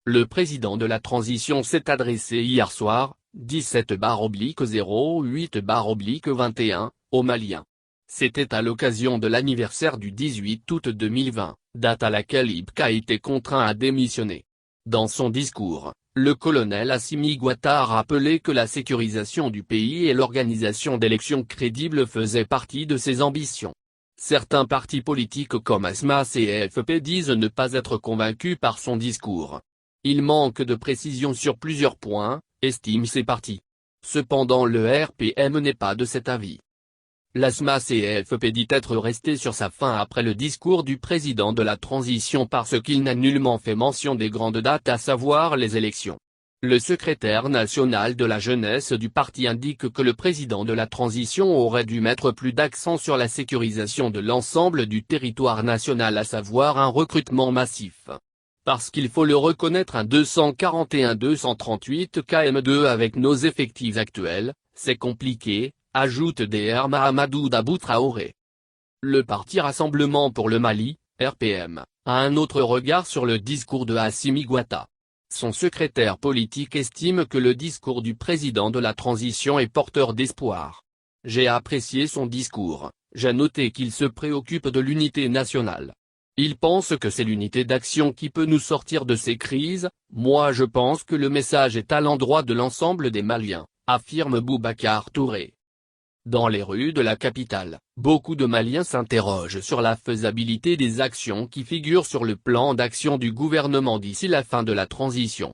Le président de la transition s'est adressé hier soir, 17/08/21, aux Maliens. C'était à l'occasion de l'anniversaire du 18 août 2020, date à laquelle Ibk a été contraint à démissionner. Dans son discours, le colonel Assimi Goïta a rappelé que la sécurisation du pays et l'organisation d'élections crédibles faisaient partie de ses ambitions. Certains partis politiques comme Asmas et FP disent ne pas être convaincus par son discours. Il manque de précision sur plusieurs points, estiment ces partis. Cependant le RPM n'est pas de cet avis. L'ASMAS et FP dit être resté sur sa faim après le discours du président de la transition parce qu'il n'a nullement fait mention des grandes dates à savoir les élections. Le secrétaire national de la jeunesse du parti indique que le président de la transition aurait dû mettre plus d'accent sur la sécurisation de l'ensemble du territoire national à savoir un recrutement massif. Parce qu'il faut le reconnaître un 241-238 km2 avec nos effectifs actuels, c'est compliqué, ajoute Dr Mahamadou Dabou Traoré. Le Parti Rassemblement pour le Mali, RPM, a un autre regard sur le discours de Assimi Goïta. Son secrétaire politique estime que le discours du président de la transition est porteur d'espoir. J'ai apprécié son discours, j'ai noté qu'il se préoccupe de l'unité nationale. Il pense que c'est l'unité d'action qui peut nous sortir de ces crises, moi je pense que le message est à l'endroit de l'ensemble des Maliens, affirme Boubacar Touré. Dans les rues de la capitale, beaucoup de Maliens s'interrogent sur la faisabilité des actions qui figurent sur le plan d'action du gouvernement d'ici la fin de la transition.